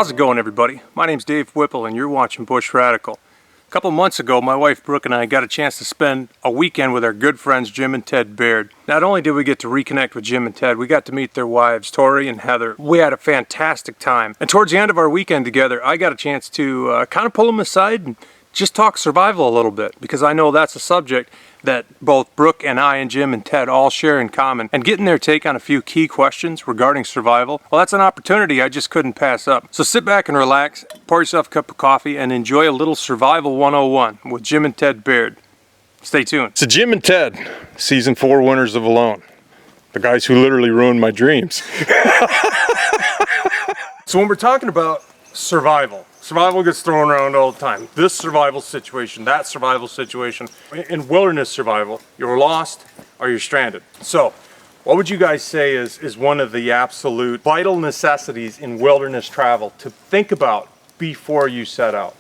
How's it going, everybody? My name's Dave Whipple and you're watching Bush Radical. A couple months ago, my wife Brooke and I got a chance to spend a weekend with our good friends Jim and Ted Baird. Not only did we get to reconnect with Jim and Ted, we got to meet their wives, Tori and Heather. We had a fantastic time. And towards the end of our weekend together, I got a chance to kind of pull them aside and just talk survival a little bit, because I know that's a subject that both Brooke and I and Jim and Ted all share in common, and getting their take on a few key questions regarding survival, well, that's an opportunity I just couldn't pass up. So sit back and relax, pour yourself a cup of coffee, and enjoy a little Survival 101 with Jim and Ted Baird. Stay tuned. So Jim and Ted, season 4 winners of Alone. The guys who literally ruined my dreams. So when we're talking about survival gets thrown around all the time. This survival situation, that survival situation. In wilderness survival, you're lost or you're stranded. So what would you guys say is one of the absolute vital necessities in wilderness travel to think about before you set out?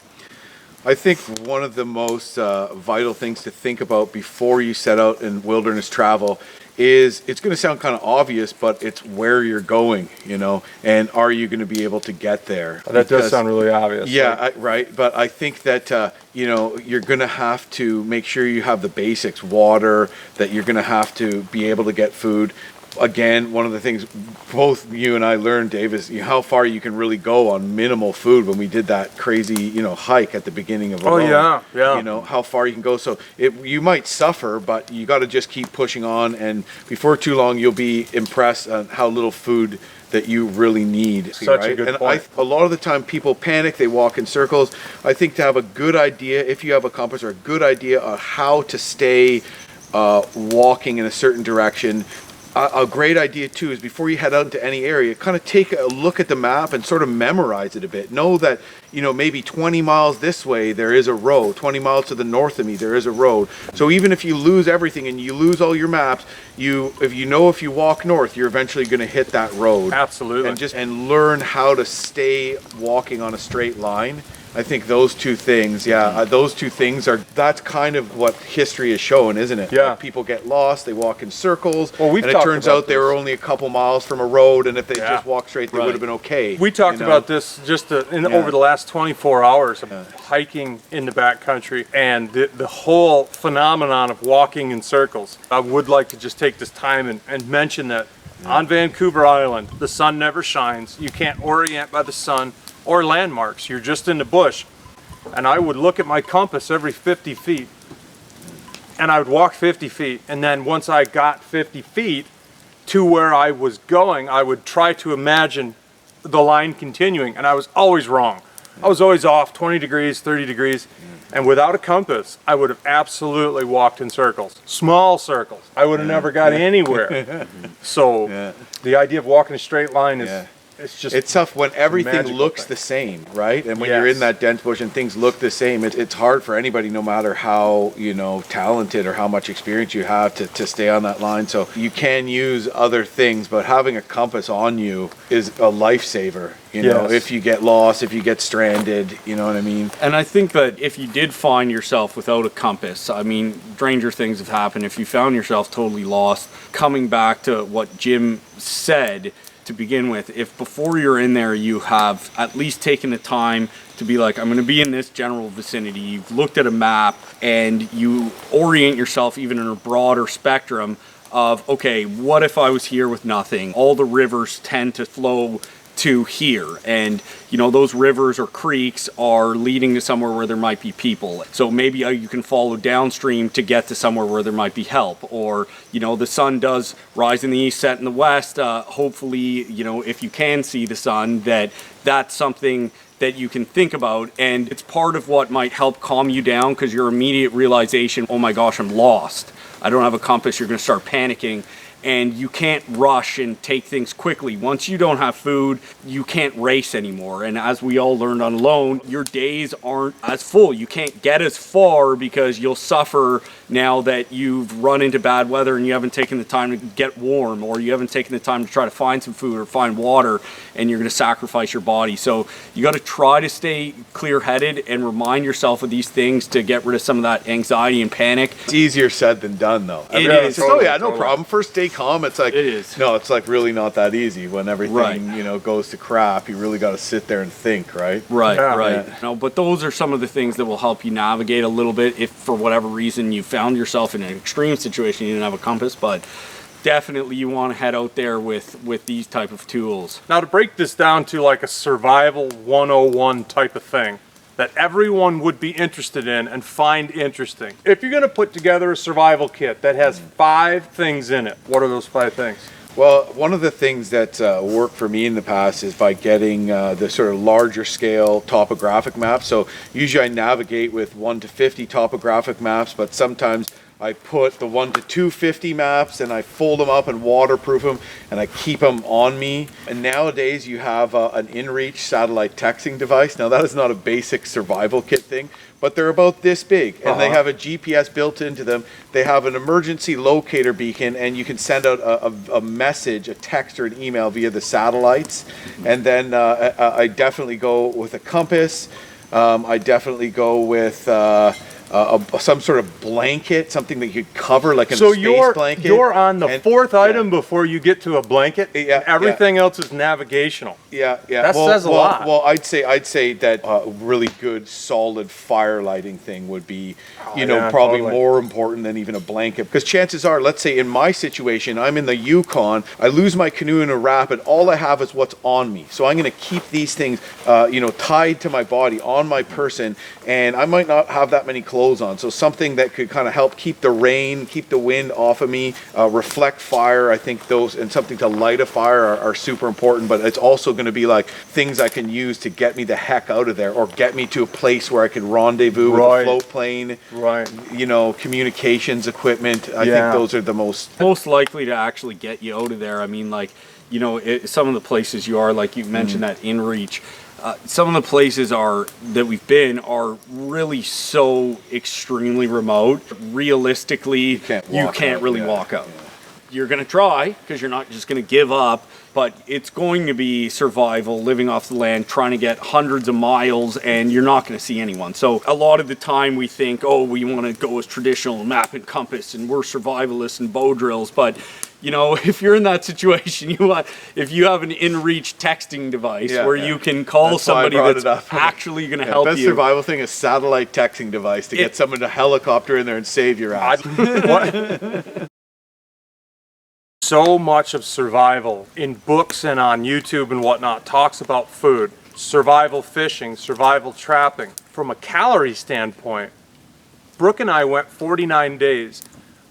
I think one of the most vital things to think about before you set out in wilderness travel is, it's going to sound kind of obvious, but it's where you're going, you know, and are you going to be able to get there? That does sound really obvious. Yeah, right. But I think that, you know, you're going to have to make sure you have the basics, water, that you're going to have to be able to get food. Again, one of the things both you and I learned, Dave, is how far you can really go on minimal food when we did that crazy, you know, hike at the beginning of Alone. Oh, yeah. You know, how far you can go. So you might suffer, but you got to just keep pushing on. And before too long, you'll be impressed on how little food that you really need. Such a good point. A lot of the time people panic, they walk in circles. I think to have a good idea, if you have a compass, or a good idea of how to stay walking in a certain direction. A great idea too is, before you head out into any area, kind of take a look at the map and sort of memorize it a bit. Know that, you know, maybe 20 miles this way there is a road, 20 miles to the north of me there is a road. So even if you lose everything and you lose all your maps, if you walk north, you're eventually going to hit that road. Absolutely. And learn how to stay walking on a straight line. I think those two things, that's kind of what history has shown, isn't it? Yeah. Like, people get lost, they walk in circles, well, and it turns out they were only a couple miles from a road, and if they just walked straight, they would have been okay. We talked about this just over the last 24 hours of hiking in the backcountry, and the whole phenomenon of walking in circles. I would like to just take this time and mention that on Vancouver Island, the sun never shines. You can't orient by the sun or landmarks. You're just in the bush. And I would look at my compass every 50 feet and I would walk 50 feet, and then once I got 50 feet to where I was going, I would try to imagine the line continuing, and I was always wrong. I was always off 20 degrees, 30 degrees, and without a compass I would have absolutely walked in circles, small circles. I would have never got anywhere. So the idea of walking a straight line is it's tough when everything looks the same, right? And when you're in that dense bush and things look the same, it's hard for anybody, no matter how, you know, talented or how much experience you have, to stay on that line. So you can use other things, but having a compass on you is a lifesaver. You know, if you get lost, if you get stranded, you know what I mean? And I think that if you did find yourself without a compass, I mean, stranger things have happened. If you found yourself totally lost, coming back to what Jim said to begin with, if before you're in there you have at least taken the time to be like, I'm going to be in this general vicinity, you've looked at a map and you orient yourself even in a broader spectrum of, okay, what if I was here with nothing? All the rivers tend to flow to here, and you know, those rivers or creeks are leading to somewhere where there might be people, so maybe you can follow downstream to get to somewhere where there might be help. Or, you know, the sun does rise in the east, set in the west. Hopefully, you know, if you can see the sun, that's something that you can think about, and it's part of what might help calm you down, because your immediate realization, oh my gosh, I'm lost, I don't have a compass, you're going to start panicking. And you can't rush and take things quickly. Once you don't have food, you can't race anymore. And as we all learned on Alone, your days aren't as full. You can't get as far because you'll suffer now that you've run into bad weather and you haven't taken the time to get warm, or you haven't taken the time to try to find some food or find water, and you're going to sacrifice your body. So you got to try to stay clear-headed and remind yourself of these things to get rid of some of that anxiety and panic. It's easier said than done, though. It is. Oh yeah, no problem. First day calm. It's like, It is. no, it's like really not that easy when everything, Right. you know, goes to crap. You really got to sit there and think, right? Right, Yeah. right. Yeah. No, but those are some of the things that will help you navigate a little bit if for whatever reason you found yourself in an extreme situation, you didn't have a compass, but definitely you want to head out there with these type of tools. Now, to break this down to like a survival 101 type of thing that everyone would be interested in and find interesting. If you're going to put together a survival kit that has 5 things in it, what are those 5 things? Well, one of the things that worked for me in the past is by getting the sort of larger scale topographic maps. So usually I navigate with 1 to 50 topographic maps, but sometimes I put the 1 to 250 maps and I fold them up and waterproof them and I keep them on me. And nowadays you have an InReach satellite texting device. Now that is not a basic survival kit thing, but they're about this big and they have a GPS built into them. They have an emergency locator beacon and you can send out a message, a text or an email via the satellites. And then I definitely go with a compass. I definitely go with some sort of blanket, something that you could cover, like a So space blanket. you're on the And- 4th item yeah. before you get to a blanket. Yeah, Everything else is navigational. Yeah, yeah. That says a lot. Well, I'd say that a really good, solid fire lighting thing would be, yeah, probably totally. more important than even a blanket. Because chances are, let's say in my situation, I'm in the Yukon, I lose my canoe in a rapid, all I have is what's on me. So I'm going to keep these things, tied to my body, on my person, and I might not have that many clothes on. So something that could kind of help keep the rain, keep the wind off of me, reflect fire. I think those, and something to light a fire are super important, but it's also going to be like things I can use to get me the heck out of there or get me to a place where I can rendezvous with a float plane, Right. communications equipment. I Yeah. think those are the most. Most likely to actually get you out of there. I mean, like, some of the places you are, like you mentioned that InReach, some of the places that we've been are really so extremely remote. Realistically, you can't can't walk really out, walk out. You're going to try because you're not just going to give up, but it's going to be survival, living off the land, trying to get hundreds of miles, and you're not going to see anyone. So a lot of the time we think, oh, we want to go as traditional map and compass, and we're survivalists and bow drills, but if you're in that situation, if you have an InReach texting device where you can call That's why I somebody brought that's it up. actually going to help Best you. survival thing is satellite texting device to get someone to helicopter in there and save your ass. So much of survival in books and on YouTube and whatnot talks about food, survival fishing, survival trapping. From a calorie standpoint, Brooke and I went 49 days.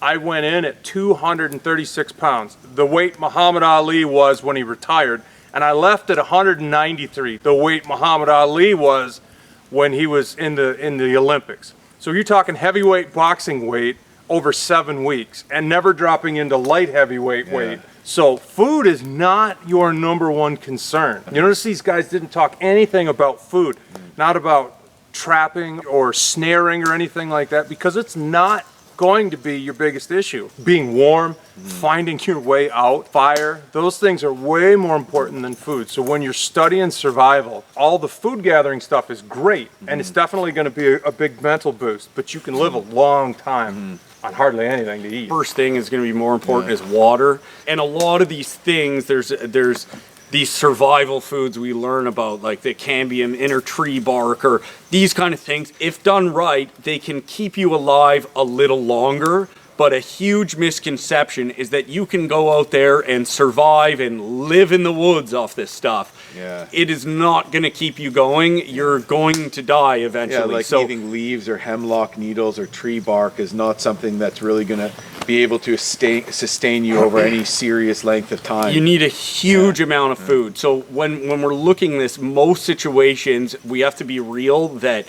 I went in at 236 pounds, the weight Muhammad Ali was when he retired, and I left at 193, the weight Muhammad Ali was when he was in the Olympics. So you're talking heavyweight boxing weight over 7 weeks and never dropping into light heavyweight weight. So food is not your number one concern. You notice these guys didn't talk anything about food, not about trapping or snaring or anything like that, because it's not going to be your biggest issue. Being warm, finding your way out, fire, those things are way more important than food. So when you're studying survival, all the food gathering stuff is great, and it's definitely going to be a big mental boost, but you can live a long time on hardly anything to eat. First thing is going to be more important is water. And a lot of these things, there's these survival foods we learn about, like the cambium, inner tree bark, or these kind of things. If done right, they can keep you alive a little longer. But a huge misconception is that you can go out there and survive and live in the woods off this stuff. Yeah. It is not going to keep you going. You're going to die eventually. Yeah, like eating leaves or hemlock needles or tree bark is not something that's really going to be able to sustain you over any serious length of time. You need a huge amount of food. So when we're looking at this, most situations, we have to be real that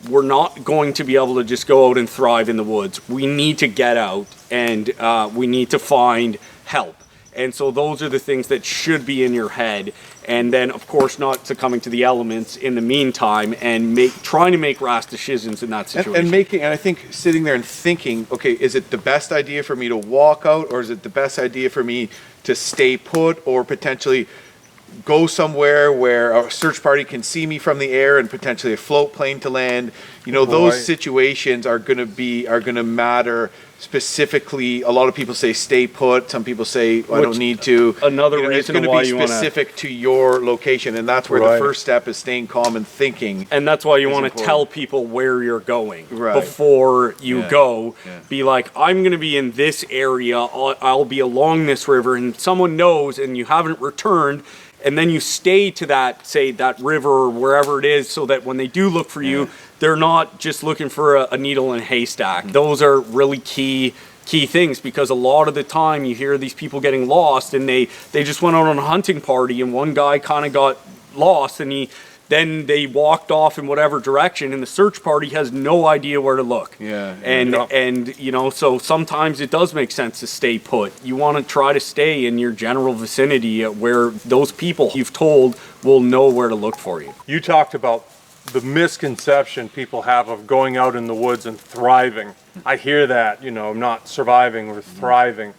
we're not going to be able to just go out and thrive in the woods. We need to get out and we need to find help. And so those are the things that should be in your head. And then, of course, not succumbing to the elements in the meantime and trying to make rash decisions in that situation. And I think sitting there and thinking, okay, is it the best idea for me to walk out, or is it the best idea for me to stay put or potentially go somewhere where a search party can see me from the air and potentially a float plane to land. You know, those situations are going to matter specifically. A lot of people say stay put. Some people say I don't need to. Another it's reason going to why be you want specific to your location, and that's where the first step is staying calm and thinking. And that's why you want to tell people where you're going before you go. Yeah. Be like, I'm going to be in this area. I'll be along this river, and someone knows, and you haven't returned. And then you stay to that, say, that river or wherever it is, so that when they do look for you, they're not just looking for a needle in a haystack. Those are really key things, because a lot of the time you hear these people getting lost, and they just went out on a hunting party, and one guy kind of got lost, and then they walked off in whatever direction, and the search party has no idea where to look. And you know, so sometimes it does make sense to stay put. You want to try to stay in your general vicinity where those people you've told will know where to look for you. You talked about the misconception people have of going out in the woods and thriving. I hear that, you know, not surviving or thriving.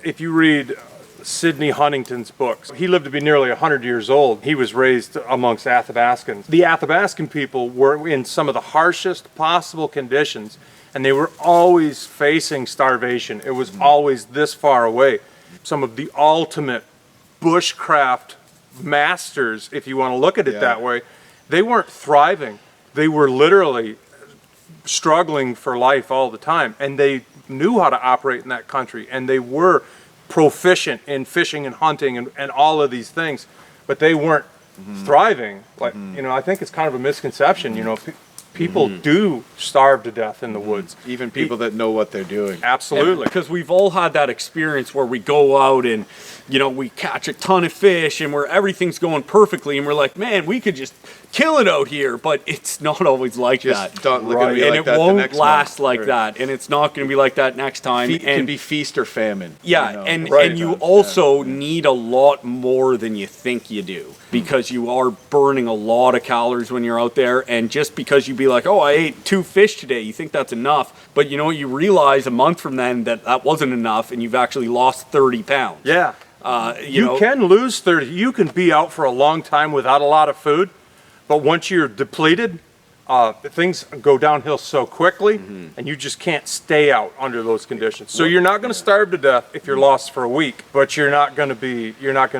If you read Sidney Huntington's books, he lived to be nearly 100 years old. He was raised amongst Athabascans. The Athabascan people were in some of the harshest possible conditions, and they were always facing starvation. It was always this far away. Some of the ultimate bushcraft masters, if you want to look at it that way, they weren't thriving. They were literally struggling for life all the time, and they knew how to operate in that country, and they were proficient in fishing and hunting and all of these things, but they weren't thriving. Like, you know, I think it's kind of a misconception, you know, people do starve to death in the woods. Even people that know what they're doing. Absolutely. Because we've all had that experience where we go out and, you know, we catch a ton of fish and where everything's going perfectly, and we're like, man, we could just kill it out here, but it's not always like that. Don't look at me and like it that won't the next last month. like that, and it's not going to be like that next time. It can be feast or famine. Yeah, you know, and you also need a lot more than you think you do, because you are burning a lot of calories when you're out there. And just because you be like, oh, I ate 2 fish today, you think that's enough, but you know, you realize a month from then that wasn't enough, and you've actually lost 30 pounds. Yeah. You can lose 30. You can be out for a long time without a lot of food, but once you're depleted, things go downhill so quickly, and you just can't stay out under those conditions. So you're not going to starve to death if you're lost for a week, but you're not going to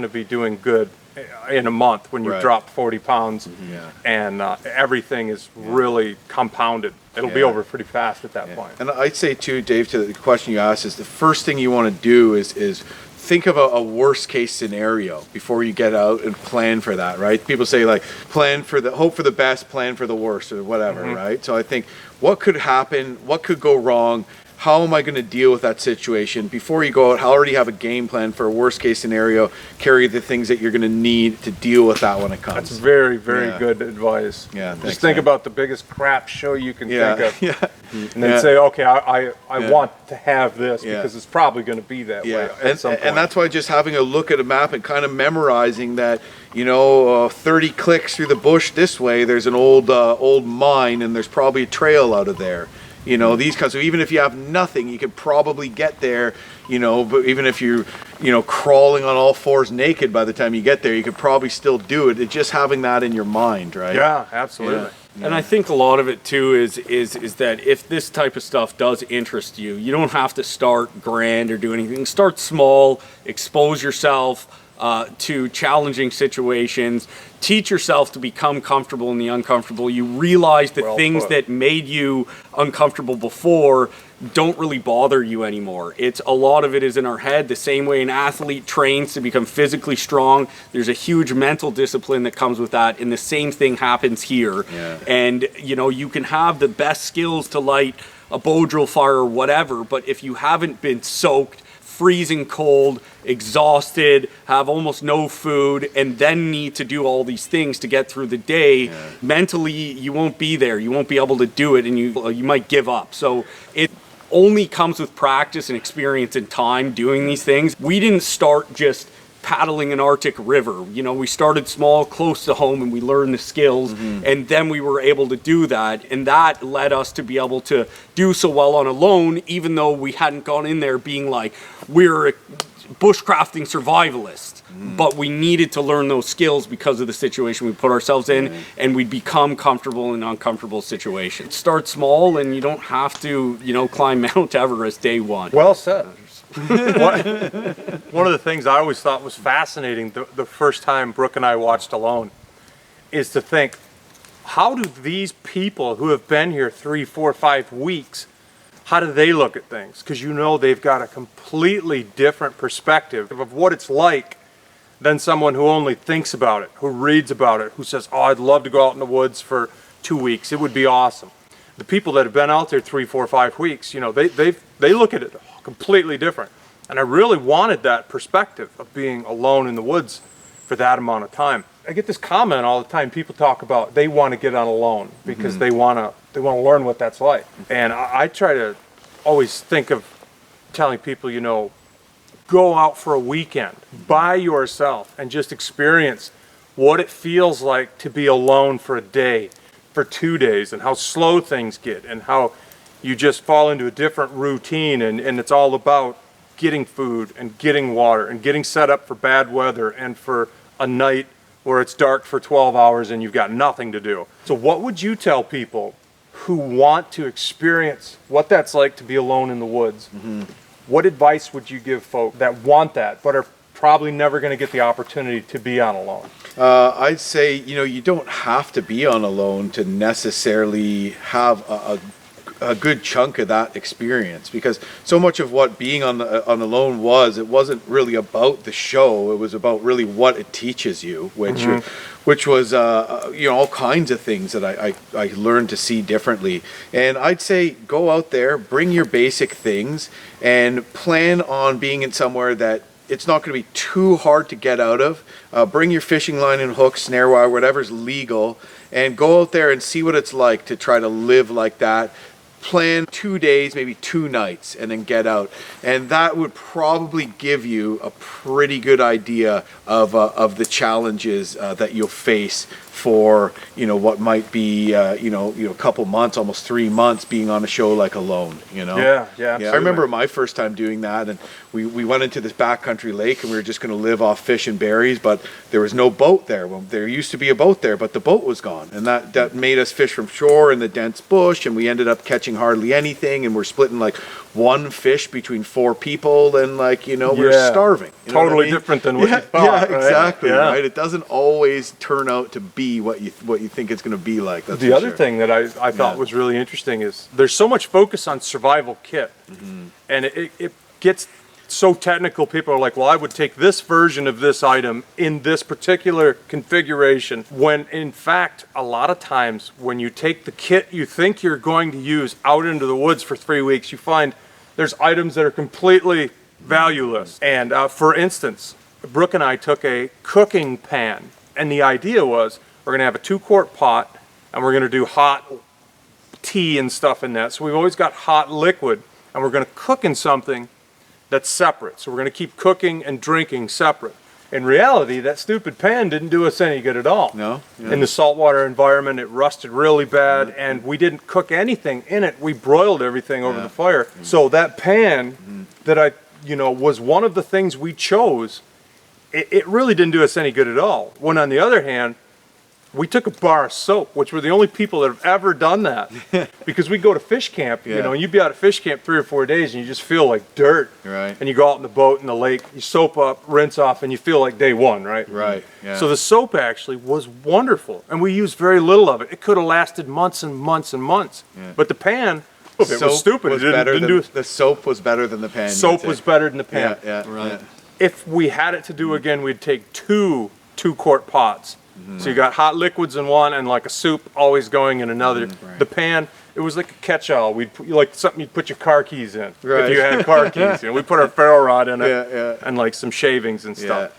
be doing good in a month when you drop 40 pounds, and everything is really compounded. It'll be over pretty fast at that point. And I'd say too, Dave, to the question you asked, is the first thing you want to do is think of a worst case scenario before you get out and plan for that, right? People say, like, hope for the best, plan for the worst, or whatever, right? So I think, what could happen? What could go wrong? How am I going to deal with that situation? Before you go out, already have a game plan for a worst case scenario. Carry the things that you're going to need to deal with that when it comes. That's very, very good advice. Yeah, thanks, just think about the biggest crap show you can think of. And then Yeah. say, okay, I want to have this because it's probably going to be that way at some point. And that's why just having a look at a map and kind of memorizing that, you know, 30 clicks through the bush this way, there's an old mine, and there's probably a trail out of there. You know, these kinds. So even if you have nothing, you could probably get there. You know, but even if you're, you know, crawling on all fours naked by the time you get there, you could probably still do it. It's just having that in your mind, right? Yeah, absolutely. Yeah. And I think a lot of it too is that if this type of stuff does interest you, you don't have to start grand or do anything. Start small, expose yourself to challenging situations, teach yourself to become comfortable in the uncomfortable. You realize that things that made you uncomfortable before don't really bother you anymore. A lot of it is in our head. The same way an athlete trains to become physically strong, there's a huge mental discipline that comes with that, and the same thing happens here. And you know, you can have the best skills to light a bow drill fire or whatever, but if you haven't been soaked, freezing cold, exhausted, have almost no food, and then need to do all these things to get through the day, mentally you won't be there. You won't be able to do it, and you might give up. So it only comes with practice and experience and time doing these things. We didn't start just paddling an Arctic river. You know, we started small, close to home, and we learned the skills, and then we were able to do that, and that led us to be able to do so well on a loan, even though we hadn't gone in there being like, we're bushcrafting survivalists, but we needed to learn those skills because of the situation we put ourselves in, and we'd become comfortable in uncomfortable situations. Start small, and you don't have to, climb Mount Everest day one. Well said. One of the things I always thought was fascinating the first time Brooke and I watched Alone is to think, how do these people who have been here 3, 4, 5 weeks, how do they look at things? Because they've got a completely different perspective of what it's like than someone who only thinks about it, who reads about it, who says, oh, I'd love to go out in the woods for 2 weeks. It would be awesome. The people that have been out there 3, 4, 5 weeks, they look at it completely different. And I really wanted that perspective of being alone in the woods for that amount of time. I get this comment all the time. People talk about they want to get on Alone because they want to learn what that's like. And I try to always think of telling people, go out for a weekend by yourself and just experience what it feels like to be alone for a day, for 2 days, and how slow things get, and how you just fall into a different routine, and it's all about getting food and getting water and getting set up for bad weather and for a night where it's dark for 12 hours and you've got nothing to do. So what would you tell people who want to experience what that's like to be alone in the woods? What advice would you give folk that want that but are probably never going to get the opportunity to be on Alone? I'd say, you don't have to be on Alone to necessarily have a good chunk of that experience, because so much of what being on Alone was, it wasn't really about the show. It was about really what it teaches you, which was all kinds of things that I learned to see differently. And I'd say go out there, bring your basic things, and plan on being in somewhere that it's not going to be too hard to get out of. Bring your fishing line and hook, snare wire, whatever's legal, and go out there and see what it's like to try to live like that. Plan 2 days, maybe 2 nights, and then get out. And that would probably give you a pretty good idea of the challenges that you'll face for what might be a couple months, almost 3 months being on a show like Alone. Yeah, I remember my first time doing that, and we went into this backcountry lake, and we were just going to live off fish and berries, but there was no boat there. Well, there used to be a boat there, but the boat was gone, and that made us fish from shore in the dense bush, and we ended up catching hardly anything, and we're splitting like one fish between 4 people, and we're starving. Totally different than what you thought. Yeah, exactly. Right. It doesn't always turn out to be what you think it's going to be like. That's the other thing that I thought was really interesting is there's so much focus on survival kit, and it gets so technical. People are like, well, I would take this version of this item in this particular configuration, when in fact a lot of times when you take the kit you think you're going to use out into the woods for 3 weeks, you find there's items that are completely valueless. And for instance, Brooke and I took a cooking pan, and the idea was we're going to have a 2-quart pot, and we're going to do hot tea and stuff in that. So we've always got hot liquid, and we're going to cook in something that's separate. So we're going to keep cooking and drinking separate. In reality, that stupid pan didn't do us any good at all. No. Yeah. In the saltwater environment, it rusted really bad, and we didn't cook anything in it. We broiled everything over the fire. So that pan that was one of the things we chose, it really didn't do us any good at all. When on the other hand, we took a bar of soap, which were the only people that have ever done that, because we go to fish camp, and you'd be out at fish camp 3 or 4 days, and you just feel like dirt. Right. And you go out in the boat in the lake, you soap up, rinse off, and you feel like day one, right? Right. Yeah. So the soap actually was wonderful, and we used very little of it. It could have lasted months and months and months. Yeah. But the pan, it was stupid. The soap was better than the pan. Soap was better than the pan. Yeah. Right. Yeah. If we had it to do again, we'd take 2 2-quart pots. So you got hot liquids in one and like a soup always going in another. Right. The pan, it was like a catch-all. We'd put, like something you'd put your car keys in if you had car keys. We put our ferro rod in it and like some shavings and stuff.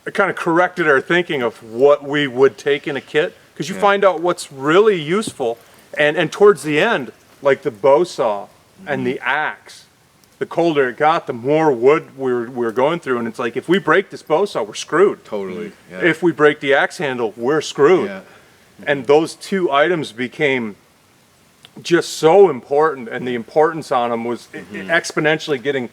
It kind of corrected our thinking of what we would take in a kit, because you find out what's really useful. And towards the end, like the bow saw and the axe, the colder it got, the more wood we were going through, and it's like, if we break this bow saw, we're screwed. Totally. Yeah. If we break the axe handle, we're screwed. Yeah. And those 2 items became just so important, and the importance on them was exponentially getting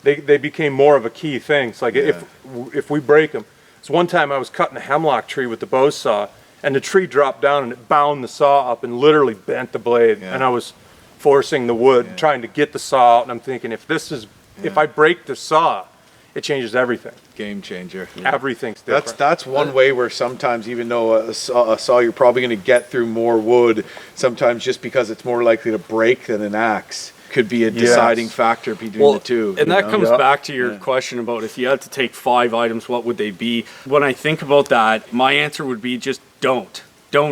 they became more of a key thing. It's like if we break them. So one time I was cutting a hemlock tree with the bow saw, and the tree dropped down and it bound the saw up and literally bent the blade. And I was forcing the wood, trying to get the saw out, and I'm thinking, if I break the saw, it changes everything. Game changer. Everything's different. That's one way where sometimes, even though a saw you're probably going to get through more wood, sometimes just because it's more likely to break than an axe could be a deciding factor between the two. And that comes back to your question about if you had to take 5 items, what would they be? When I think about that, my answer would be just don't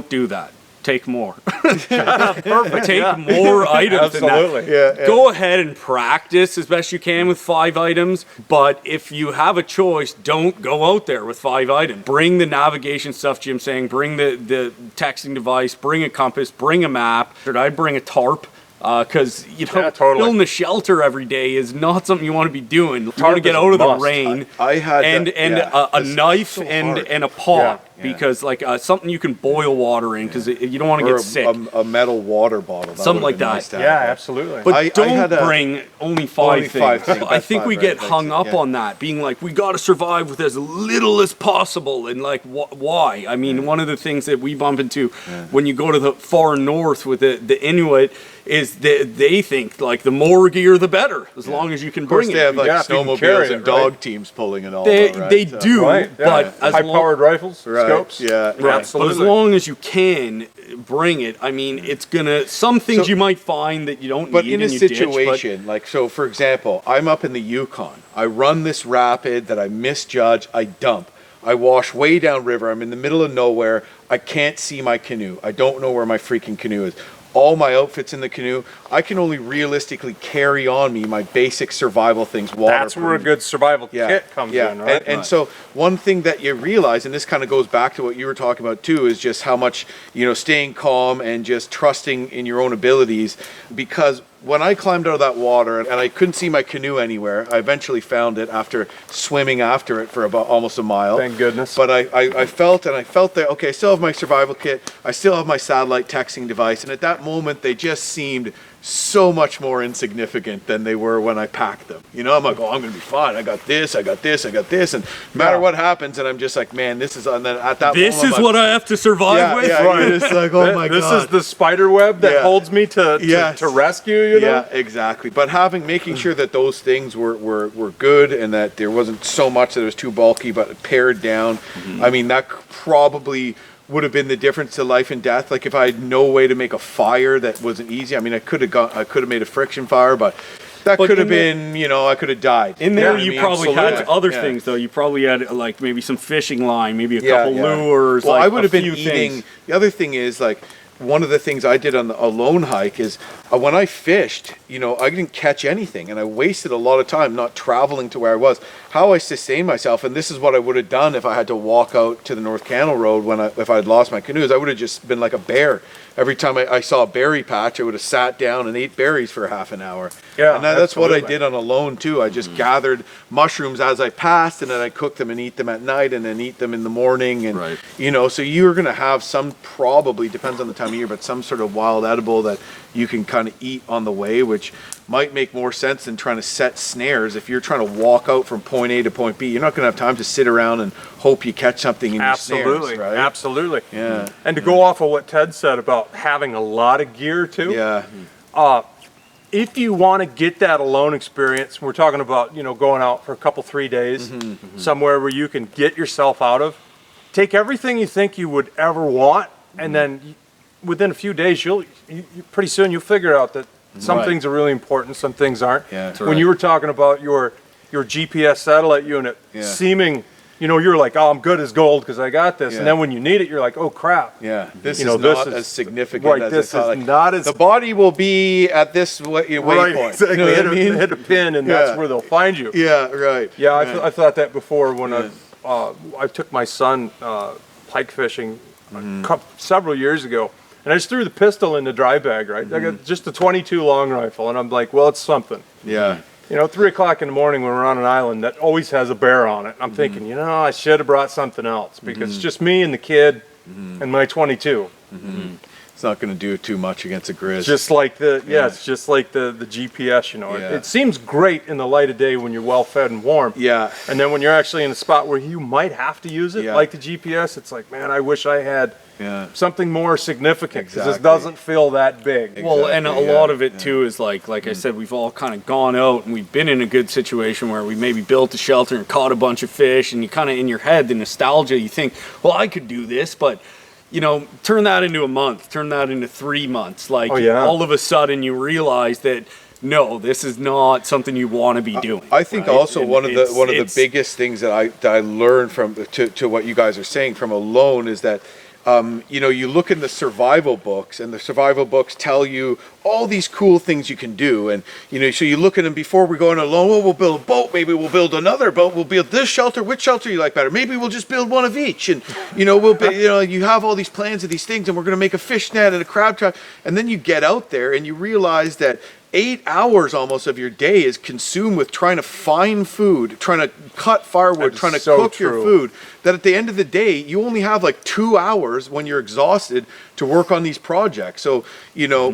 do that. Take more. Perfect. Take more items than that. Go ahead and practice as best you can with 5 items, but if you have a choice, don't go out there with 5 items. Bring the navigation stuff Jim's saying, bring the texting device, bring a compass, bring a map. I'd bring a tarp. Because building a shelter every day is not something you want to be doing. You want to get out of the rain. I had a knife and a pot because something you can boil water in because you don't want to get sick. A metal water bottle. Something like that. Nice absolutely. But don't bring only 5 things. I think we get hung up on that, being like, we got to survive with as little as possible. And why? I mean, one of the things that we bump into when you go to the far north with the Inuit is they think the more gear the better, as long as you can bring it. Of course, they have snowmobiles and dog teams pulling it all. They do, but high-powered rifles, scopes. Absolutely. But as long as you can bring it, I mean, it's gonna. Some things you might find that you don't. But need in a situation for example, I'm up in the Yukon. I run this rapid that I misjudge. I dump. I wash way downriver. I'm in the middle of nowhere. I can't see my canoe. I don't know where my freaking canoe is. All my outfits in the canoe, I can only realistically carry on me my basic survival things. That's where a good survival kit comes in, right? And so one thing that you realize, and this kind of goes back to what you were talking about too, is just how much, staying calm and just trusting in your own abilities. Because when I climbed out of that water and I couldn't see my canoe anywhere, I eventually found it after swimming after it for about almost a mile. Thank goodness. But I felt that, okay, I still have my survival kit. I still have my satellite texting device. And at that moment, they just seemed so much more insignificant than they were when I packed them. I'm like, I'm going to be fine. I got this. And no matter what happens, and I'm just like, man, this is, and then at that this moment, is what I have to survive with? Right. It's like, oh my God. This is the spider web that holds me to rescue, Yeah, exactly. But making sure that those things were good and that there wasn't so much that it was too bulky, but pared down. I mean, that probably would have been the difference to life and death. Like if I had no way to make a fire that wasn't easy. I mean, I could have made a friction fire, but that could have been, I could have died. In there, you probably had other things, though. You probably had maybe some fishing line, maybe a couple lures. Well, I would have been eating. The other thing is one of the things I did on a lone hike is when I fished, I didn't catch anything, and I wasted a lot of time not traveling to where I was. How I sustained myself, and this is what I would have done if I had to walk out to the North Canal Road if I had lost my canoes. I would have just been like a bear. Every time I saw a berry patch, I would have sat down and ate berries for half an hour. Yeah, and that's what I did on a lone too. I just gathered mushrooms as I passed, and then I cooked them and eat them at night, and then eat them in the morning. And so you're gonna have some, probably depends on the time of year, but some sort of wild edible that you can kind of eat on the way, which might make more sense than trying to set snares. If you're trying to walk out from point A to point B, you're not going to have time to sit around and hope you catch something in your snares, right? Absolutely. Yeah. And to go off of what Ted said about having a lot of gear too. Yeah. If you want to get that alone experience, we're talking about, going out for a couple, 3 days, somewhere where you can get yourself out of, take everything you think you would ever want, and then within a few days, pretty soon you'll figure out that some things are really important, some things aren't. Yeah, when you were talking about your GPS satellite unit seeming, you're like, oh, I'm good as gold because I got this. And then when you need it, you're like, oh, crap. Yeah, this is not as significant as this I thought. Is not as... The body will be at this waypoint. Exactly. Hit a pin, and that's where they'll find you. Yeah, right. Yeah, I thought that before when I took my son pike fishing several years ago. And I just threw the pistol in the dry bag, right? I got just a 22 long rifle, and I'm like, well, it's something. Yeah. 3 o'clock in the morning when we're on an island that always has a bear on it. I'm thinking, I should have brought something else because it's just me and the kid and my 22. It's not going to do too much against a grizz. Just like it's just like the GPS, you know. Yeah. It seems great in the light of day when you're well fed and warm. Yeah. And then when you're actually in a spot where you might have to use it, Yeah. like the GPS, it's like, man, I wish I had something more significant, because this Exactly. doesn't feel that big. Well, and a Exactly, lot yeah, of it too is like I said, we've all kind of gone out and we've been in a good situation where we maybe built a shelter and caught a bunch of fish, and you kind of in your head, the nostalgia, you think, well, I could do this, but you know, turn that into a month, turn that into 3 months. Like all of a sudden you realize that no, this is not something you want to be doing. I think right? also And one of the biggest things that I learned from to what you guys are saying from alone is that you know, you look in the survival books, and the survival books tell you all these cool things you can do, and you know, so you look at them before we go on alone. Well, we'll build a boat, maybe we'll build another boat, we'll build this shelter. Which shelter you like better? Maybe we'll just build one of each, and you know, you know, you have all these plans of these things, and we're going to make a fish net and a crab trap, and then you get out there and you realize that 8 hours almost of your day is consumed with trying to find food, trying to cut firewood, trying to cook your food, that at the end of the day, you only have like 2 hours when you're exhausted to work on these projects. So, you know,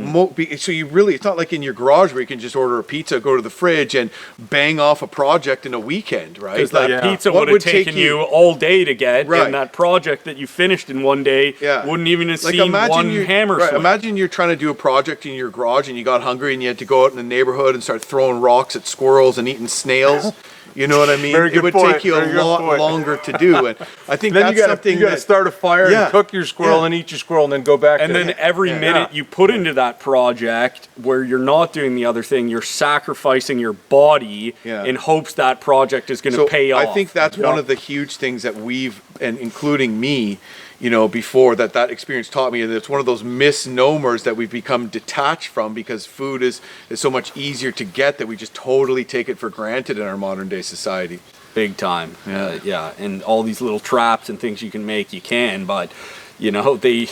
so you really, it's not like in your garage where you can just order a pizza, go to the fridge and bang off a project in a weekend, right? Because Like, that pizza what would have taken you all day to get, Right. and that project that you finished in one day wouldn't even have seen one hammer swing. Imagine you're trying to do a project in your garage and you got hungry and you had to go out in the neighborhood and start throwing rocks at squirrels and eating snails. You know what I mean? Very It would good point. take you Very a good lot point. longer to do, and I think Then that's you something got to that start a fire Yeah. and cook your squirrel Yeah. and eat your squirrel and then go back. And to then every minute you put into that project where you're not doing the other thing, you're sacrificing your body in hopes that project is going to pay off. I think that's one of the huge things that we've, and including me, you know, before that experience taught me, and it's one of those misnomers that we've become detached from, because food is so much easier to get that we just totally take it for granted in our modern day society. Big time. And all these little traps and things you can make, you can, but you know, you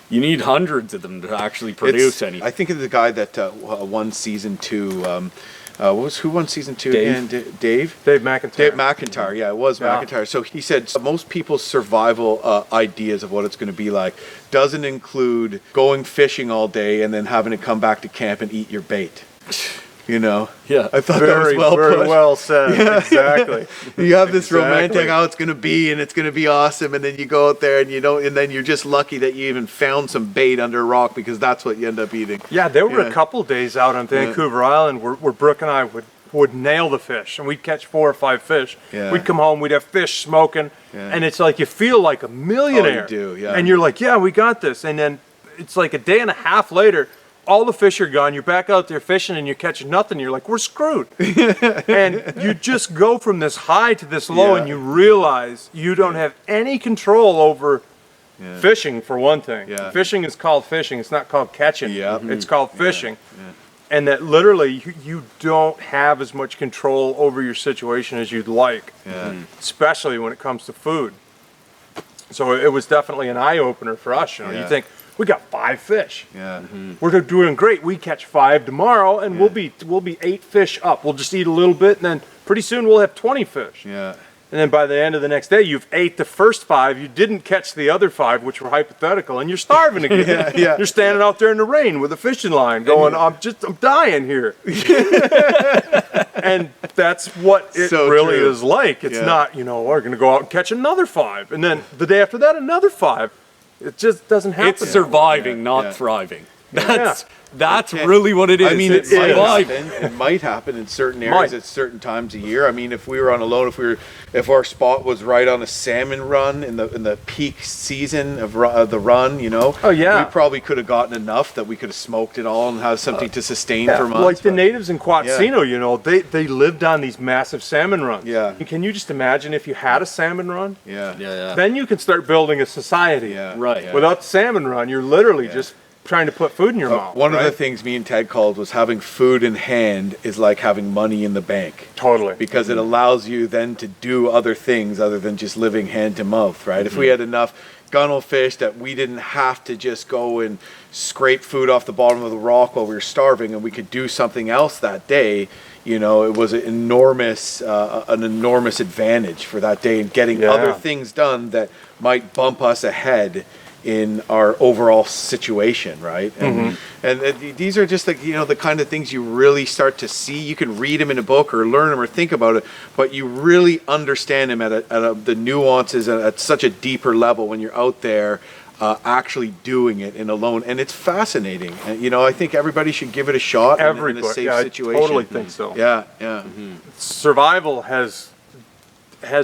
need hundreds of them to actually produce anything. I think of the guy that won season 2. Who won season 2 Dave. again? Dave McIntyre. Dave McIntyre, yeah, it was McIntyre. So he said most people's survival ideas of what it's going to be like doesn't include going fishing all day and then having to come back to camp and eat your bait. You know? Yeah. I thought that was Very, well very put. well said. Exactly. You have this romantic Exactly. how it's going to be and it's going to be awesome, and then you go out there and you don't, and then you're just lucky that you even found some bait under a rock, because that's what you end up eating. Yeah, there were a couple days out on Vancouver Island where Brooke and I would nail the fish, and we'd catch 4 or 5 fish. Yeah. We'd come home, we'd have fish smoking, and it's like you feel like a millionaire. Oh, you do, yeah. And you're like, yeah, we got this. And then it's like a day and a half later, all the fish are gone. You're back out there fishing and you're catching nothing. You're like, we're screwed. And you just go from this high to this low, and you realize you don't have any control over fishing, for one thing. Yeah. Fishing is called fishing. It's not called catching. Yeah. It's called fishing. And that literally you don't have as much control over your situation as you'd like, especially when it comes to food. So it was definitely an eye-opener for us. You know, you think, we got 5 fish. Yeah. We're doing great. We catch 5 tomorrow, and we'll be 8 fish up. We'll just eat a little bit, and then pretty soon we'll have 20 fish. Yeah. And then by the end of the next day, you've ate the first 5. You didn't catch the other 5, which were hypothetical, and you're starving again. You're standing out there in the rain with a fishing line, going, "I'm dying here." And that's what it So really true. is like. It's not, you know, we're going to go out and catch another 5, and then the day after that, another 5. It just doesn't happen. It's surviving, not thriving. That's really what it is. I mean, it's it might surviving. happen. It might happen in certain areas at certain times of year. I mean, if we were on a loan, if our spot was right on a salmon run in the peak season of the run, you know, we probably could have gotten enough that we could have smoked it all and have something to sustain for months. Like the natives in Quatsino, you know, they lived on these massive salmon runs. Yeah. Can you just imagine if you had a salmon run? Yeah. Then you can start building a society. Yeah. Right. Yeah. Without the salmon run, you're literally just trying to put food in your mouth. One of the things me and Ted called was having food in hand is like having money in the bank. Totally. Because it allows you then to do other things other than just living hand to mouth, right? If we had enough gunnel fish that we didn't have to just go and scrape food off the bottom of the rock while we were starving, and we could do something else that day, you know, it was an enormous advantage for that day, and getting other things done that might bump us ahead in our overall situation, right? And these are just like, the kind of things you really start to see. You can read them in a book or learn them or think about it, but you really understand them at the nuances at such a deeper level when you're out there actually doing it in alone. And it's fascinating. And, I think everybody should give it a shot in a safe situation. I totally think so. Yeah. Survival has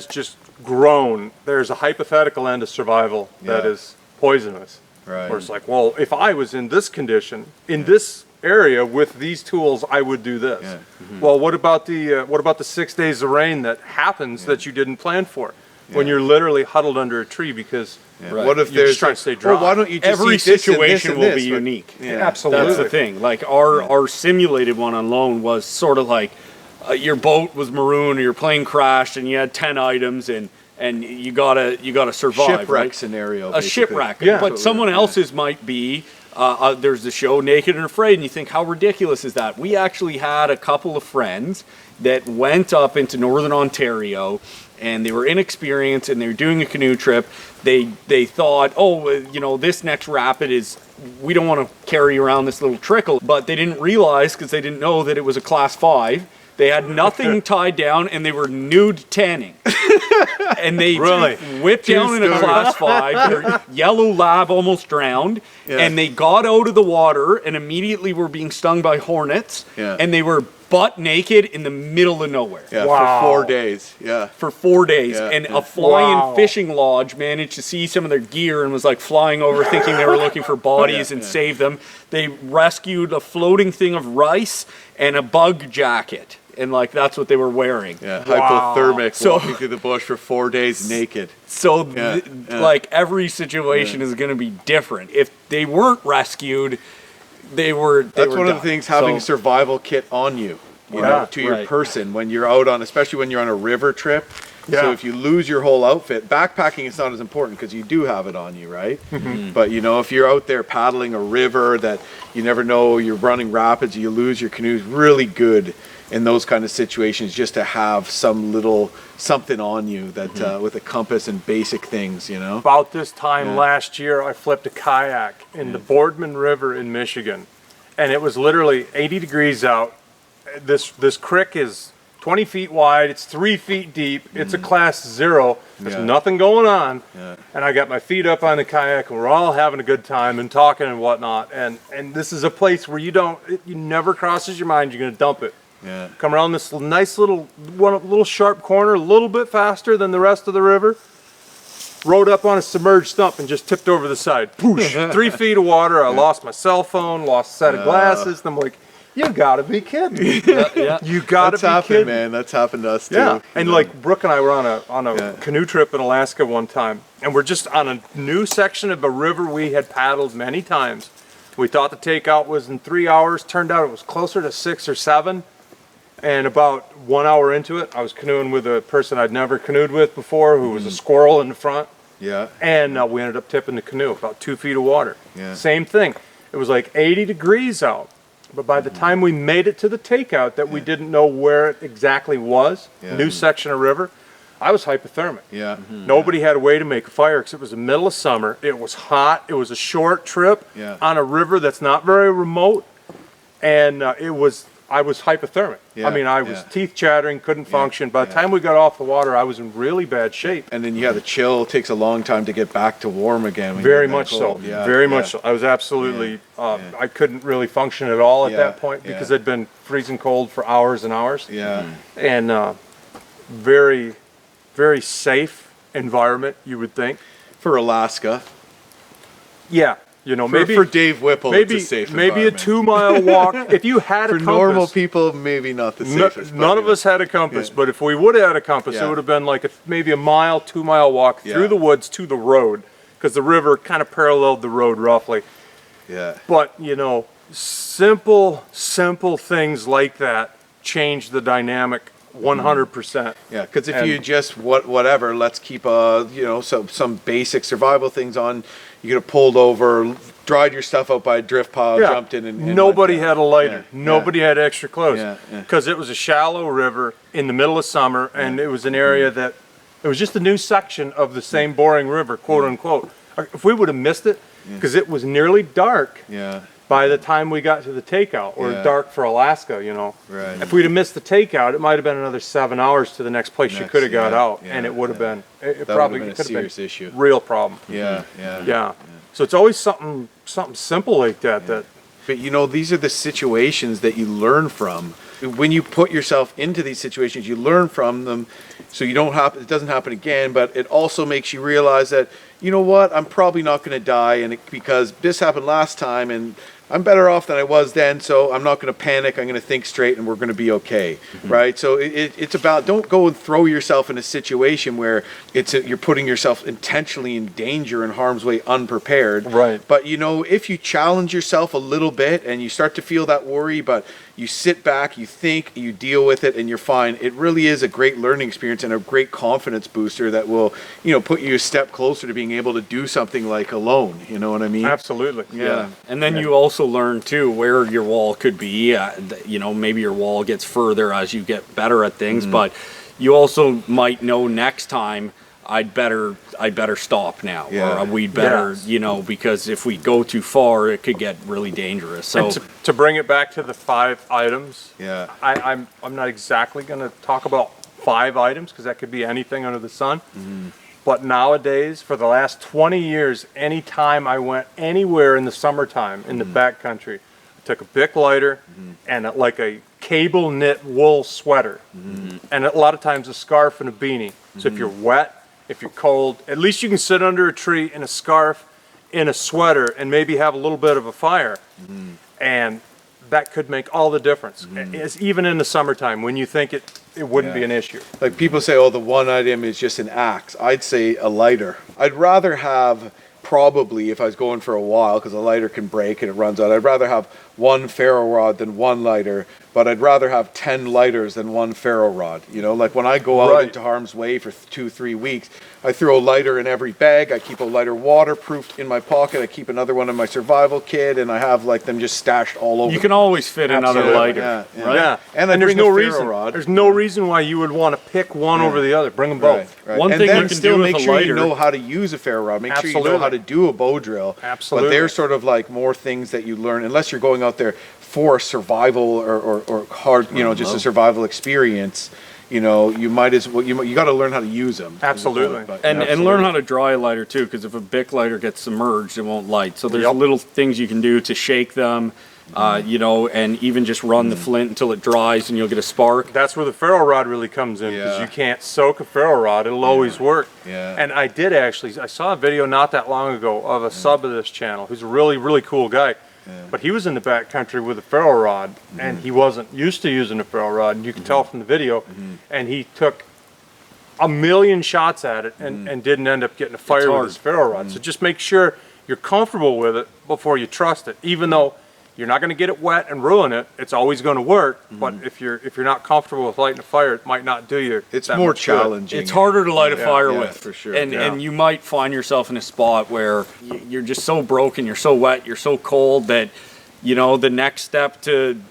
just grown. There's a hypothetical end of survival that is poisonous. Right. Where it's like, well, if I was in this condition, in this area with these tools, I would do this. Yeah. Well, what about the 6 days of rain that happens that you didn't plan for? When you're literally huddled under a tree because what if you're there's just trying to stay dry? Well, why don't you just Every eat this and this situation and will this, be right? unique. Yeah. Absolutely. That's the thing. Like our simulated one on loan was sort of like your boat was marooned or your plane crashed and you had 10 items and you gotta survive. Shipwreck right? scenario. A basically. shipwreck. Yeah. But someone else's might be. There's the show Naked and Afraid, and you think, how ridiculous is that? We actually had a couple of friends that went up into northern Ontario, and they were inexperienced, and they were doing a canoe trip. They thought, this next rapid is, we don't want to carry around this little trickle, but they didn't realize, because they didn't know that it was a class 5. They had nothing tied down, and they were nude tanning. And they Really? whipped down in a class 5. Their yellow lab almost drowned, and they got out of the water and immediately were being stung by hornets. Yeah. And they were butt naked in the middle of nowhere. Yeah, Wow. for 4 days. Yeah. For 4 days, Yeah, and yeah. a fly-in Wow. fishing lodge managed to see some of their gear and was like flying over thinking they were looking for bodies and save them. They rescued a floating thing of rice and a bug jacket, and like that's what they were wearing. Yeah, Wow. hypothermic, So- walking through the bush for 4 days naked. So, Yeah, yeah. like every situation is going to be different. If they weren't rescued, they were. That's one of done. the things, having a So- survival kit on you, Yeah, to your right. person when you're out on, especially when you're on a river trip. Yeah. So if you lose your whole outfit, backpacking is not as important because you do have it on you, right? But if you're out there paddling a river that you never know, you're running rapids, you lose your canoe, it's really good in those kind of situations just to have some little something on you that with a compass and basic things, About this time Yeah. last year, I flipped a kayak in the Boardman River in Michigan, and it was literally 80 degrees out. This creek is 20 feet wide. It's 3 feet deep. It's a class 0. There's Yeah. nothing going on. Yeah. And I got my feet up on the kayak, and we're all having a good time and talking and whatnot. And this is a place where you never crosses your mind you're going to dump it. Yeah. Come around this nice little sharp corner, a little bit faster than the rest of the river. Rode up on a submerged stump and just tipped over the side. Poosh! 3 feet of water. I lost my cell phone, lost a set of glasses, and I'm like, you gotta be kidding me. Yeah. You gotta That's be happened, kidding. man. That's happened to us too. Yeah, and like Brooke and I were on a Yeah. canoe trip in Alaska one time, and we're just on a new section of a river we had paddled many times. We thought the takeout was in 3 hours. Turned out it was closer to 6 or 7. And about 1 hour into it, I was canoeing with a person I'd never canoed with before, who was a squirrel in the front. Yeah. And we ended up tipping the canoe, about 2 feet of water. Yeah. Same thing. It was like 80 degrees out. But by the time we made it to the takeout that we didn't know where it exactly was, Yeah. new section of river, I was hypothermic. Yeah. Nobody had a way to make a fire because it was the middle of summer. It was hot. It was a short trip Yeah. on a river that's not very remote. And I was hypothermic. Yeah, I mean, I was yeah. teeth chattering, couldn't function. By the time we got off the water, I was in really bad shape. And then the chill takes a long time to get back to warm again. when Very you're that much so. cold. Yeah, Very yeah. much so. I was absolutely, Yeah. I couldn't really function at all at Yeah, that point yeah. because I'd been freezing cold for hours and hours. Yeah. And very, very safe environment, you would think. For Alaska. Yeah. Maybe For Dave Whipple, maybe it's a safe maybe a environment. 2 mile walk. If you had a For compass, normal people, maybe not the safest. none but, of us had a compass, Yeah. but if we would have had a compass, Yeah. it would have been like maybe a mile, 2 mile walk Yeah. through the woods to the road, because the river kind of paralleled the road roughly. Yeah. But simple things like that change the dynamic 100%. Yeah, because if And- you just whatever, let's keep some basic survival things on. You could have pulled over, dried your stuff out by a drift pile, Yeah. jumped in, and Nobody went down. had a lighter. Yeah, Nobody had extra clothes Yeah, yeah. because it was a shallow river in the middle of summer, and it was an area that it was just a new section of the same boring river, quote unquote. if we would have missed it, because it was nearly dark Yeah. by the time we got to the takeout, or Yeah. dark for Alaska, you know. Right. If we'd have missed the takeout, it might have been another 7 hours to the next place you could have got out, and it would have been, it That probably would have could been a have serious been issue. real problem. Yeah. Yeah. So it's always something simple like that. But you know, these are the situations that you learn from. When you put yourself into these situations, you learn from them, so you don't happen. It doesn't happen again. But it also makes you realize that, you know what, I'm probably not going to die, and because this happened last time, and I'm better off than I was then. So I'm not going to panic. I'm going to think straight, and we're going to be okay, right? So it's about, don't go and throw yourself in a situation where you're putting yourself intentionally in danger and harm's way unprepared. Right. But you know, if you challenge yourself a little bit and you start to feel that worry, but you sit back, you think, you deal with it, and you're fine. It really is a great learning experience and a great confidence booster that will, you know, put you a step closer to being able to do something like alone. You know what I mean? Absolutely. Yeah. And then you also learn too where your wall could be. You know, maybe your wall gets further as you get better at things, but you also might know next time I'd better stop now, Yeah. or we'd better, Yes. you know, because if we go too far, it could get really dangerous. So And to bring it back to the 5 items, Yeah. I'm not exactly going to talk about 5 items, because that could be anything under the sun. But nowadays, for the last 20 years, anytime I went anywhere in the summertime in the backcountry, I took a Bic lighter and like a cable knit wool sweater, and a lot of times a scarf and a beanie. So if you're wet, if you're cold, at least you can sit under a tree in a scarf, in a sweater, and maybe have a little bit of a fire. And that could make all the difference. It's even in the summertime when you think it wouldn't be an issue. Like people say, oh, the one item is just an axe. I'd say a lighter. I'd rather have, probably, if I was going for a while, because a lighter can break and it runs out, I'd rather have one ferro rod than one lighter, but I'd rather have 10 lighters than one ferro rod. You know, like when I go out Right. into harm's way for 2-3 weeks, I throw a lighter in every bag. I keep a lighter waterproofed in my pocket. I keep another one in my survival kit, and I have like them just stashed all over. you can always fit another Absolutely. lighter, Yeah, right? Yeah, And I there's bring a no ferro reason. rod. There's no reason why you would want to pick one over the other. Bring them both. Right. One And thing then you can still do with make a sure lighter- you know how to use a ferro rod. Make sure you know Absolutely. how to do a bow drill. Absolutely. But they're sort of like more things that you learn, unless you're going out there for a survival or hard, you know, just a survival experience. You know, you might as well, you got to learn how to use them. Absolutely. But, And learn how to dry a lighter too, because if a Bic lighter gets submerged, it won't light. So there's Yep. little things you can do to shake them, you know, and even just run the flint until it dries, and you'll get a spark. That's where the ferro rod really comes in, because Yeah. you can't soak a ferro rod. It'll always work. Yeah. And I saw a video not that long ago of a sub of this channel who's a really, really cool guy. But he was in the backcountry with a ferro rod, and he wasn't used to using a ferro rod. And you can tell from the video. And he took a million shots at it and didn't end up getting a fire with hard. his ferro rod. So just make sure you're comfortable with it before you trust it. Even though you're not going to get it wet and ruin it, it's always going to work. But if you're not comfortable with lighting a fire, it might not do you. It's that more much good. challenging. It's harder to light a fire yeah, with, for sure. and you might find yourself in a spot where you're just so broken, you're so wet, you're so cold that, you know, the next step to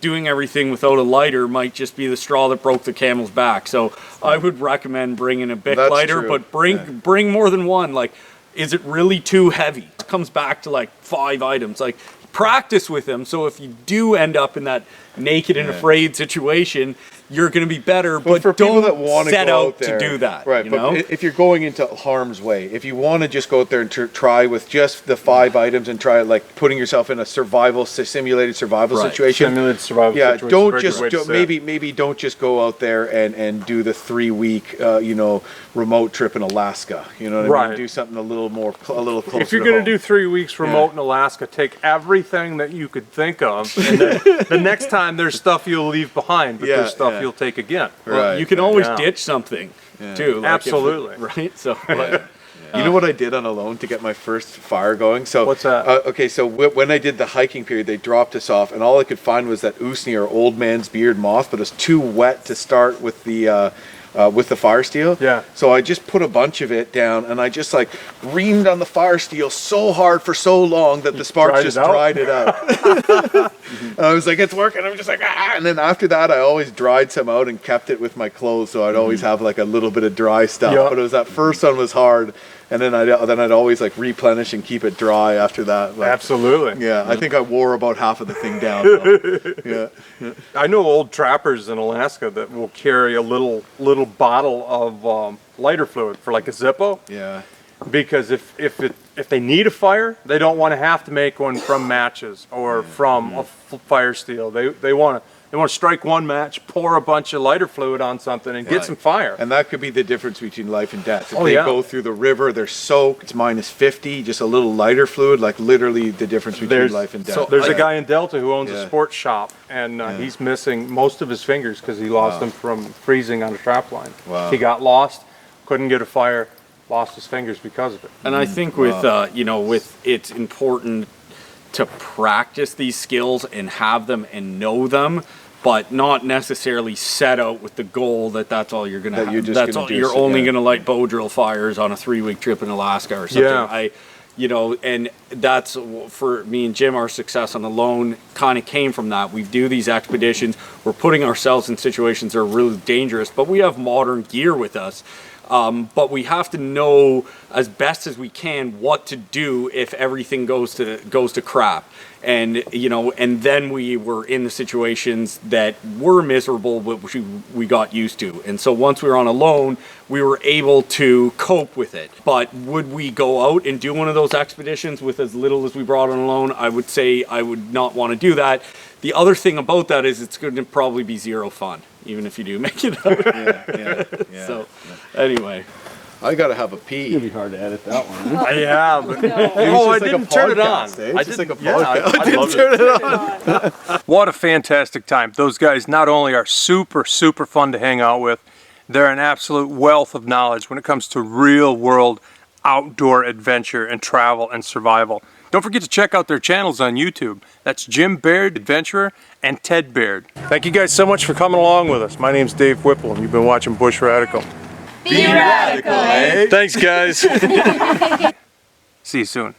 doing everything without a lighter might just be the straw that broke the camel's back. So I would recommend bringing a Bic That's lighter, true. but bring more than one. Like, is it really too heavy? It comes back to like 5 items. Like, practice with them, so if you do end up in that naked and afraid situation, you're going to be better. But for people don't that want to set go out there, to do that. right? You But know? if you're going into harm's way, if you want to just go out there and try with just the 5 items and try like putting yourself in a simulated survival Right. situation, Simulated survival yeah, situation is a don't very just good way to don't, say it. maybe don't just go out there and do the 3-week you know, remote trip in Alaska. You know what I mean? Right. Do something a little closer. If you're to going to home. do 3 weeks remote in Alaska, take everything that you could think of, and then the next time there's stuff you'll leave behind, but Yeah, there's stuff yeah. you'll take again. Well, Right. you can always Yeah. ditch something too. Like Absolutely. right? So like, You know what I did on Alone to get my first fire going? So What's that? Okay, so when I did the hiking period, they dropped us off, and all I could find was that usni or old man's beard moth, but it was too wet to start with the fire steel. Yeah. So I just put a bunch of it down, and I just like reamed on the fire steel so hard for so long that the sparks dried just it out? dried it out. And I was like, it's working. I'm just like, ah. And then after that, I always dried some out and kept it with my clothes, so I'd always have like a little bit of dry stuff. Yeah. But it was that first one was hard. and then I'd always like replenish and keep it dry after that. But, Absolutely. yeah, I think I wore about half of the thing down. Though. Yeah. I know old trappers in Alaska that will carry a little bottle of lighter fluid for like a Zippo. Yeah. Because if they need a fire, they don't want to have to make one from matches or from a fire steel. They want to strike one match, pour a bunch of lighter fluid on something, and get some fire. And that could be the difference between life and death. If Oh, they yeah. go through the river, they're soaked, it's -50, just a little lighter fluid, like literally the difference between life and death. So there's a guy in Delta who owns a Yeah. sports shop, and he's missing most of his fingers because he lost them from freezing on a trap line. Wow. He got lost, couldn't get a fire, lost his fingers because of it. And I think with it's important to practice these skills and have them and know them, but not necessarily set out with the goal that that's all you're going to have. That's all, you're only going to light bow drill fires on a 3-week trip in Alaska or something. Yeah. And that's for me and Jim, our success on the Lone kind of came from that. We do these expeditions. We're putting ourselves in situations that are really dangerous, but we have modern gear with us. But we have to know as best as we can what to do if everything goes to crap, and and then we were in the situations that were miserable, but which we got used to. And so once we were on Alone, we were able to cope with it. But would we go out and do one of those expeditions with as little as we brought on Alone? I would say I would not want to do that. The other thing about that is it's going to probably be zero fun, even if you do make it out. Yeah. So, anyway. I gotta have a pee. It'd be hard to edit that one. Huh? Yeah, but I didn't turn it on. I didn't love turn it on. What a fantastic time. Those guys not only are super fun to hang out with, they're an absolute wealth of knowledge when it comes to real world outdoor adventure and travel and survival. Don't forget to check out their channels on YouTube. That's Jim Baird, Adventurer, and Ted Baird. Thank you guys so much for coming along with us. My name's Dave Whipple, and you've been watching Bush Radical. Be radical, eh? Thanks, guys. See you soon.